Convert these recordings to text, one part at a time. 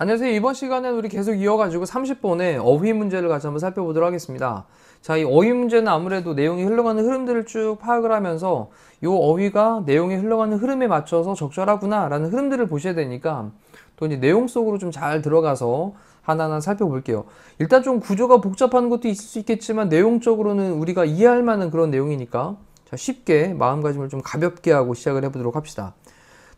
안녕하세요. 이번 시간에는 우리 계속 이어가지고 30번의 어휘 문제를 같이 한번 살펴보도록 하겠습니다. 자, 이 어휘 문제는 아무래도 내용이 흘러가는 흐름들을 쭉 파악을 하면서 이 어휘가 내용이 흘러가는 흐름에 맞춰서 적절하구나 라는 흐름들을 보셔야 되니까 또 이제 내용 속으로 좀 잘 들어가서 하나하나 살펴볼게요. 일단 좀 구조가 복잡한 것도 있을 수 있겠지만 내용적으로는 우리가 이해할 만한 그런 내용이니까 자, 쉽게 마음가짐을 좀 가볍게 하고 시작을 해보도록 합시다.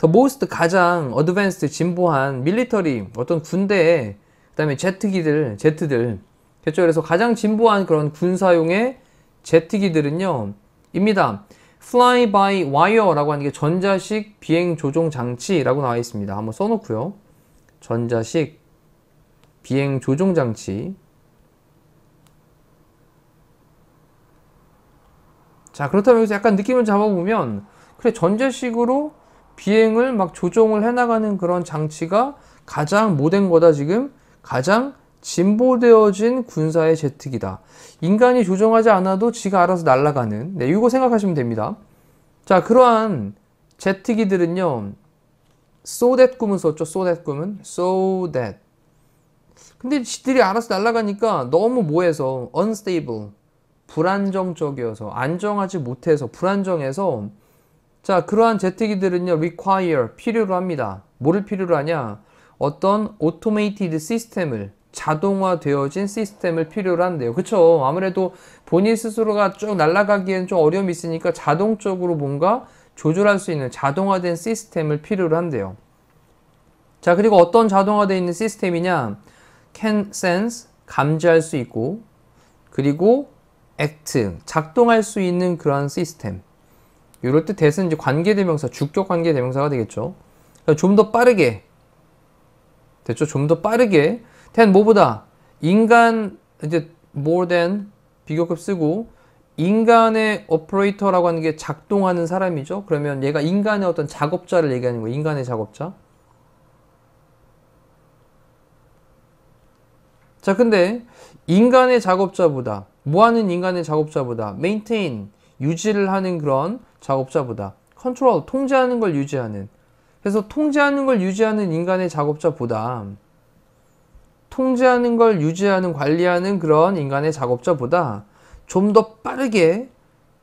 The most 가장 advanced 진보한 밀리터리 어떤 군대에 그다음에 제트들 그렇죠. 그래서 가장 진보한 그런 군사용의 제트기들은요 입니다. Fly by wire라고 하는 게 전자식 비행 조종 장치라고 나와 있습니다. 한번 써놓고요. 전자식 비행 조종 장치. 자, 그렇다면 여기서 약간 느낌을 잡아보면 그래 전자식으로 비행을 막 조종을 해나가는 그런 장치가 가장 모된 거다. 지금 가장 진보되어진 군사의 제트기다. 인간이 조종하지 않아도 지가 알아서 날아가는, 네, 이거 생각하시면 됩니다. 자, 그러한 제트기들은요 so that 꿈은 썼죠. so that 꿈은 so that. 근데 지들이 알아서 날아가니까 너무 뭐해서 unstable, 불안정적이어서, 안정하지 못해서, 불안정해서, 자, 그러한 제트기들은요, require, 필요로 합니다. 뭐를 필요로 하냐? 어떤 automated 시스템을, 자동화되어진 시스템을 필요로 한대요. 그쵸? 아무래도 본인 스스로가 쭉 날아가기엔 좀 어려움이 있으니까 자동적으로 뭔가 조절할 수 있는 자동화된 시스템을 필요로 한대요. 자, 그리고 어떤 자동화되어 있는 시스템이냐? can sense, 감지할 수 있고, 그리고 act, 작동할 수 있는 그런 시스템. 이럴 때 that은 이제 관계대명사, 주격 관계대명사가 되겠죠. 좀 더 빠르게. 됐죠? 좀 더 빠르게. that 뭐보다? 인간, 이제 more than 비교급 쓰고, 인간의 오퍼레이터라고 하는 게 작동하는 사람이죠. 그러면 얘가 인간의 어떤 작업자를 얘기하는 거예요. 인간의 작업자. 자, 근데 인간의 작업자보다, 뭐 하는 인간의 작업자보다, maintain, 유지를 하는 그런 작업자보다, control, 통제하는 걸 유지하는, 그래서 통제하는 걸 유지하는 인간의 작업자보다, 통제하는 걸 유지하는, 관리하는 그런 인간의 작업자보다 좀 더 빠르게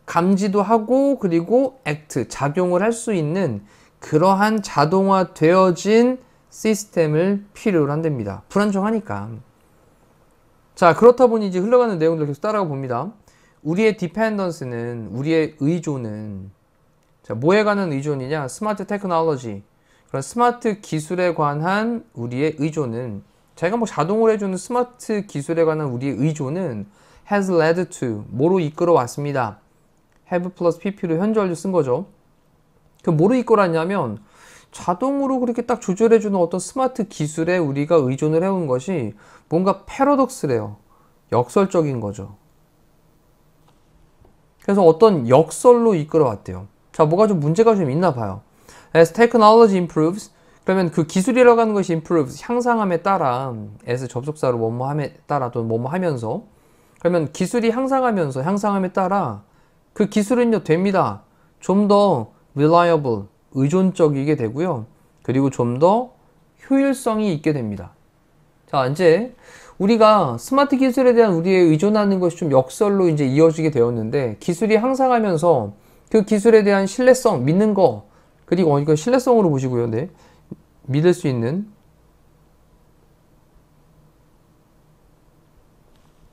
감지도 하고, 그리고 act, 작용을 할 수 있는 그러한 자동화되어진 시스템을 필요로 한답니다. 불안정하니까. 자, 그렇다 보니 이제 흘러가는 내용들 계속 따라가 봅니다. 우리의 디펜던스는, 우리의 의존은, 자, 뭐에 관한 의존이냐? 스마트 테크놀로지. 그런 스마트 기술에 관한 우리의 의존은, 자기가 뭐 자동으로 해주는 스마트 기술에 관한 우리의 의존은 has led to, 뭐로 이끌어 왔습니다. have 플러스 pp로 현재완료 쓴 거죠. 그 뭐로 이끌어 왔냐면, 자동으로 그렇게 딱 조절해주는 어떤 스마트 기술에 우리가 의존을 해온 것이 뭔가 패러독스래요. 역설적인 거죠. 그래서 어떤 역설로 이끌어왔대요. 자, 뭐가 좀 문제가 좀 있나 봐요. As technology improves, 그러면 그 기술이라고 하는 것이 improves, 향상함에 따라, as 접속사로 뭐뭐함에 따라 또는 뭐뭐 하면서, 그러면 기술이 향상하면서 향상함에 따라 그 기술은요 됩니다. 좀 더 reliable, 의존적이게 되고요. 그리고 좀 더 효율성이 있게 됩니다. 자, 이제 우리가 스마트 기술에 대한 우리의 의존하는 것이 좀 역설로 이제 이어지게 되었는데, 기술이 향상하면서 그 기술에 대한 신뢰성, 믿는 거, 그리고 이거 신뢰성으로 보시고요. 네. 믿을 수 있는.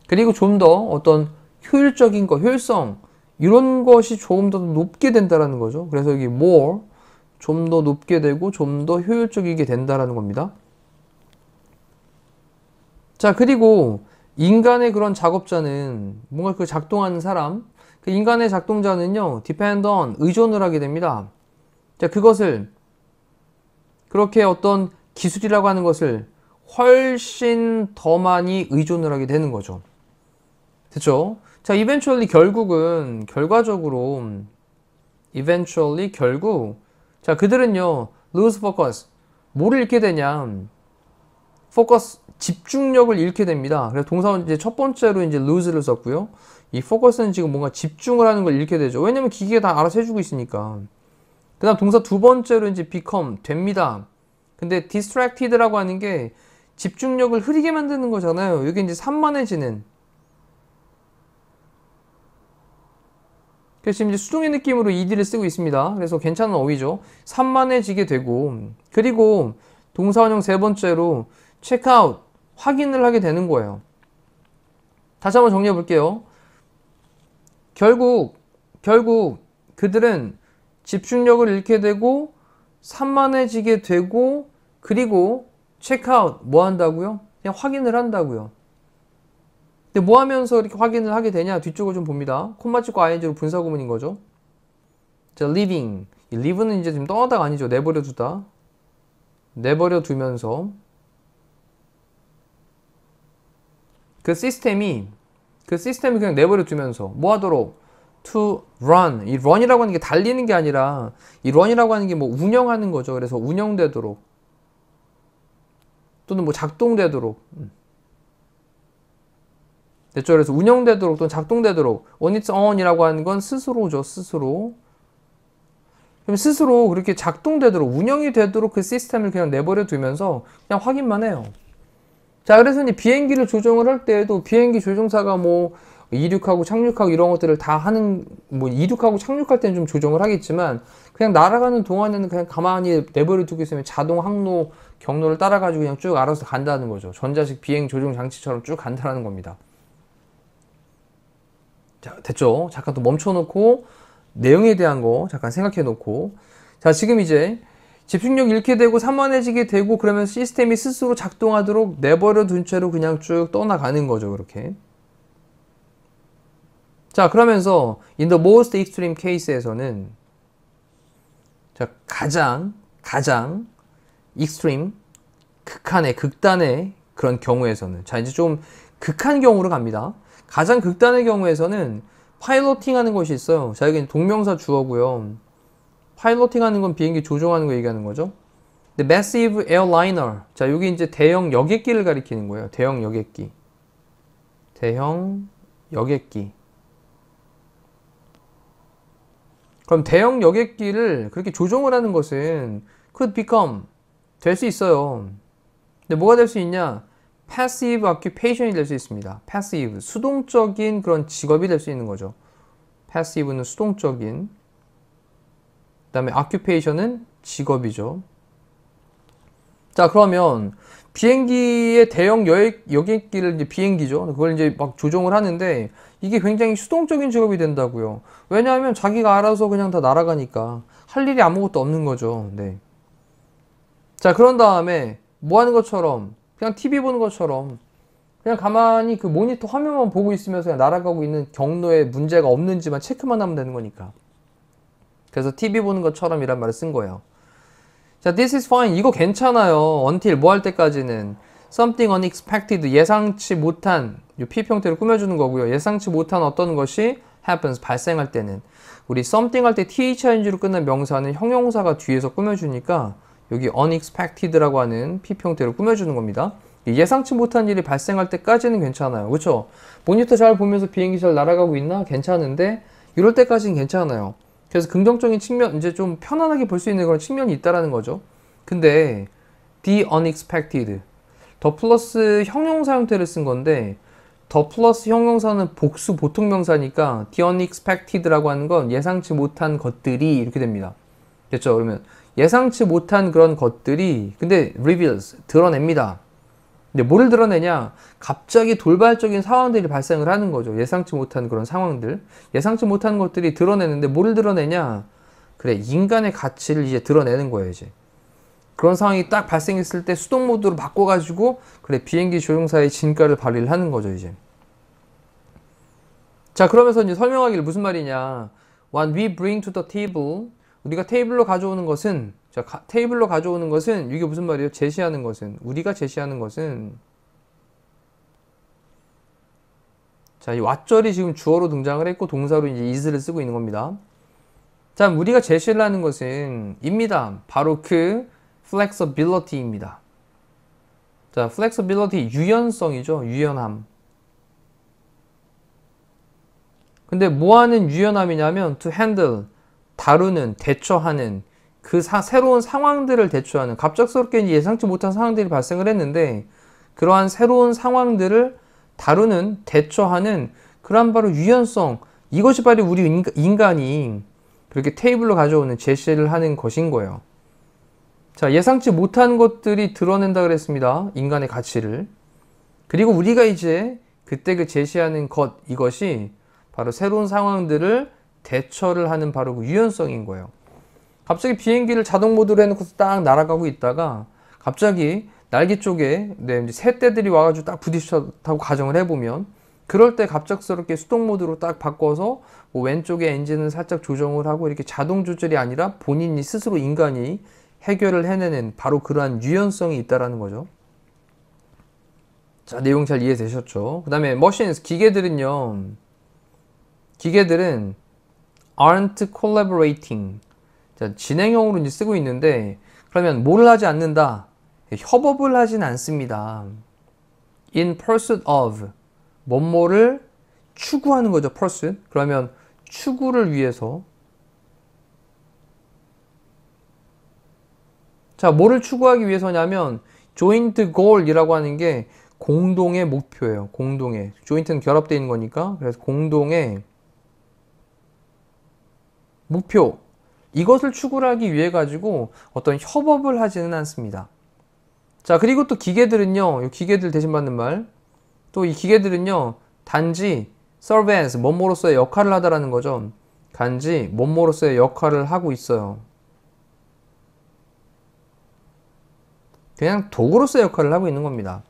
그리고 좀 더 어떤 효율적인 거, 효율성, 이런 것이 조금 더 높게 된다라는 거죠. 그래서 여기 more, 좀 더 높게 되고 좀 더 효율적이게 된다라는 겁니다. 자, 그리고 인간의 그런 작업자는, 뭔가 그 작동하는 사람, 그 인간의 작동자는요, depend on, 의존을 하게 됩니다. 자, 그것을, 그렇게 어떤 기술이라고 하는 것을 훨씬 더 많이 의존을 하게 되는 거죠. 됐죠? 자, eventually 결국은, 결과적으로, eventually 결국, 자, 그들은요, lose focus. 뭐를 잃게 되냐? focus, 집중력을 잃게 됩니다. 그래서 동사는 이제 첫 번째로 이제 lose를 썼고요. 이 focus는 지금 뭔가 집중을 하는 걸 잃게 되죠. 왜냐면 기계가 다 알아서 해주고 있으니까. 그 다음 동사 두 번째로 이제 become, 됩니다. 근데 distracted라고 하는 게 집중력을 흐리게 만드는 거잖아요. 이게 이제 산만해지는. 그래서 지금 이제 수동의 느낌으로 ed를 쓰고 있습니다. 그래서 괜찮은 어휘죠. 산만해지게 되고, 그리고 동사원형 세 번째로 체크아웃, 확인을 하게 되는 거예요. 다시 한번 정리해 볼게요. 결국 그들은 집중력을 잃게 되고 산만해지게 되고, 그리고 체크아웃 뭐 한다고요? 그냥 확인을 한다고요. 근데 뭐 하면서 이렇게 확인을 하게 되냐? 뒤쪽을 좀 봅니다. 콤마 찍고 ing로 분사구문인 거죠. 자, leaving. 이 leave는 이제 지금 떠나다가 아니죠. 내버려 두다. 내버려 두면서 그 시스템이 그냥 내버려 두면서 뭐 하도록? to run. 이 run이라고 하는 게 달리는 게 아니라 이 run이라고 하는 게 뭐 운영하는 거죠. 그래서 운영되도록 또는 뭐 작동되도록 됐죠? 그래서 운영되도록 또는 작동되도록 on its own이라고 하는 건 스스로죠. 스스로. 그럼 스스로 그렇게 작동되도록 운영이 되도록 그 시스템을 그냥 내버려 두면서 그냥 확인만 해요. 자, 그래서 이제 비행기를 조종을 할 때에도 비행기 조종사가 뭐 이륙하고 착륙하고 이런 것들을 다 하는, 뭐 이륙하고 착륙할 때는 좀 조정을 하겠지만 그냥 날아가는 동안에는 그냥 가만히 내버려 두고 있으면 자동 항로 경로를 따라가지고 그냥 쭉 알아서 간다는 거죠. 전자식 비행 조종 장치처럼 쭉 간다는 겁니다. 자, 됐죠? 잠깐 또 멈춰놓고 내용에 대한 거 잠깐 생각해 놓고, 자, 지금 이제 집중력 잃게 되고 산만해지게 되고 그러면 시스템이 스스로 작동하도록 내버려 둔 채로 그냥 쭉 떠나가는 거죠. 그렇게. 자, 그러면서 in the most extreme case에서는 자, 가장 extreme, 극단의 그런 경우에서는, 자, 이제 좀 극한 경우로 갑니다. 가장 극단의 경우에서는 파일로팅 하는 것이 있어요. 자, 여기 동명사 주어고요. 파일로팅 하는 건 비행기 조종하는 거 얘기하는 거죠. The massive airliner. 자, 여기 이제 대형 여객기를 가리키는 거예요. 대형 여객기. 그럼 대형 여객기를 그렇게 조종을 하는 것은 could become, 될 수 있어요. 근데 뭐가 될 수 있냐? passive occupation이 될 수 있습니다. passive, 수동적인 그런 직업이 될 수 있는 거죠. passive는 수동적인, 그 다음에 occupation은 직업이죠. 자, 그러면 비행기의 대형 여객기를 이제 비행기죠. 그걸 이제 막 조종을 하는데 이게 굉장히 수동적인 직업이 된다고요. 왜냐하면 자기가 알아서 그냥 다 날아가니까 할 일이 아무것도 없는 거죠. 네. 자, 그런 다음에 뭐 하는 것처럼, 그냥 TV 보는 것처럼 그냥 가만히 그 모니터 화면만 보고 있으면서 그냥 날아가고 있는 경로에 문제가 없는지만 체크만 하면 되는 거니까. 그래서 TV 보는 것처럼 이란 말을 쓴 거예요. 자, this is fine. 이거 괜찮아요. until 뭐 할 때까지는 something unexpected, 예상치 못한, 이 P 형태로 꾸며주는 거고요. 예상치 못한 어떤 것이 happens, 발생할 때는. 우리 something 할 때 thing로 끝난 명사는 형용사가 뒤에서 꾸며주니까 여기 unexpected라고 하는 P 형태로 꾸며주는 겁니다. 예상치 못한 일이 발생할 때까지는 괜찮아요. 그렇죠? 모니터 잘 보면서 비행기 잘 날아가고 있나? 괜찮은데 이럴 때까지는 괜찮아요. 그래서 긍정적인 측면, 이제 좀 편안하게 볼 수 있는 그런 측면이 있다라는 거죠. 근데 the unexpected, 더 플러스 형용사 형태를 쓴 건데 더 플러스 형용사는 복수 보통명사니까 the unexpected라고 하는 건 예상치 못한 것들이 이렇게 됩니다. 됐죠? 그러면 예상치 못한 그런 것들이 근데 reveals, 드러냅니다. 근데 뭐를 드러내냐? 갑자기 돌발적인 상황들이 발생을 하는 거죠. 예상치 못한 그런 상황들. 예상치 못한 것들이 드러내는데 뭐를 드러내냐? 그래, 인간의 가치를 이제 드러내는 거예요, 이제. 그런 상황이 딱 발생했을 때 수동 모드로 바꿔가지고 그래, 비행기 조종사의 진가를 발휘를 하는 거죠, 이제. 자, 그러면서 이제 설명하기를 무슨 말이냐? What we bring to the table, 우리가 테이블로 가져오는 것은, 자, 테이블로 가져오는 것은, 이게 무슨 말이에요? 제시하는 것은, 우리가 제시하는 것은, 자, 이 what절이 지금 주어로 등장을 했고 동사로 이제 is를 쓰고 있는 겁니다. 자, 우리가 제시를 하는 것은 입니다. 바로 그 flexibility입니다. 자, flexibility, 유연성이죠. 유연함. 근데 뭐 하는 유연함이냐면 to handle, 다루는, 대처하는, 그 새로운 상황들을 대처하는, 갑작스럽게 예상치 못한 상황들이 발생을 했는데 그러한 새로운 상황들을 다루는, 대처하는 그런 바로 유연성, 이것이 바로 우리 인간이 그렇게 테이블로 가져오는 제시를 하는 것인 거예요. 자, 예상치 못한 것들이 드러낸다 그랬습니다. 인간의 가치를. 그리고 우리가 이제 그때 그 제시하는 것, 이것이 바로 새로운 상황들을 대처를 하는 바로 그 유연성인 거예요. 갑자기 비행기를 자동 모드로 해놓고 딱 날아가고 있다가 갑자기 날개 쪽에 이제 새떼들이 와가지고 딱 부딪혔다고 가정을 해보면, 그럴 때 갑작스럽게 수동 모드로 딱 바꿔서 뭐 왼쪽에 엔진을 살짝 조정을 하고 이렇게 자동 조절이 아니라 본인이 스스로 인간이 해결을 해내는 바로 그러한 유연성이 있다라는 거죠. 자, 내용 잘 이해되셨죠? 그 다음에 machines, 기계들은 aren't collaborating. 자, 진행형으로 이제 쓰고 있는데, 그러면 뭘 하지 않는다? 협업을 하진 않습니다. in pursuit of. 뭐뭐를 추구하는 거죠, pursuit. 그러면 추구를 위해서. 자, 뭐를 추구하기 위해서냐면 joint goal이라고 하는 게 공동의 목표예요. 공동의. joint는 결합되어 있는 거니까. 그래서 공동의 목표. 이것을 추구를 하기 위해 가지고 어떤 협업을 하지는 않습니다. 자, 그리고 또 기계들은요, 이 기계들 대신받는 말. 또 이 기계들은요, 단지 serve as, 뭐뭐로서의 역할을 하다라는 거죠. 단지 뭐뭐로서의 역할을 하고 있어요. 그냥 도구로서의 역할을 하고 있는 겁니다.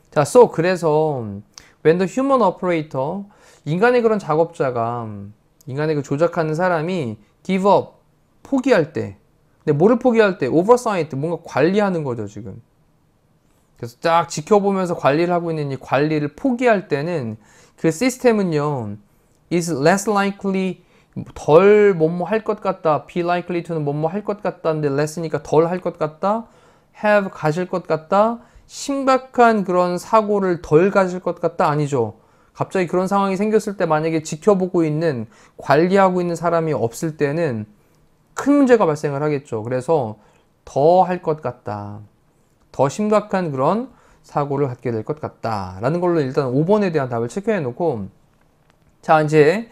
자, 그래서 when the human operator, 인간의 그런 작업자가, 인간의 그 조작하는 사람이 give up, 포기할 때, 근데 뭐를 포기할 때? oversight, 뭔가 관리하는 거죠, 지금. 그래서 쫙 지켜보면서 관리를 하고 있는 이 관리를 포기할 때는 그 시스템은요, is less likely, 덜 뭐뭐 할 것 같다. be likely to는 뭐뭐 할 것 같다인데 less니까 덜 할 것 같다. have 가질 것 같다. 심각한 그런 사고를 덜 가질 것 같다. 아니죠. 갑자기 그런 상황이 생겼을 때 만약에 지켜보고 있는, 관리하고 있는 사람이 없을 때는 큰 문제가 발생을 하겠죠. 그래서 더 할 것 같다. 더 심각한 그런 사고를 갖게 될 것 같다 라는 걸로 일단 5번에 대한 답을 체크해 놓고, 자, 이제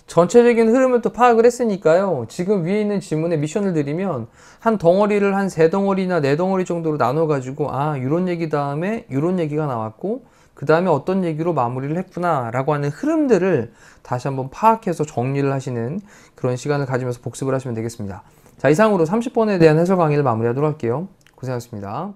전체적인 흐름을 또 파악을 했으니까요, 지금 위에 있는 지문에 미션을 드리면 한 덩어리를 한 3덩어리나 4덩어리 정도로 나눠 가지고, 아, 이런 얘기 다음에 이런 얘기가 나왔고 그 다음에 어떤 얘기로 마무리를 했구나 라고 하는 흐름들을 다시 한번 파악해서 정리를 하시는 그런 시간을 가지면서 복습을 하시면 되겠습니다. 자, 이상으로 30번에 대한 해설 강의를 마무리하도록 할게요. 고생하셨습니다.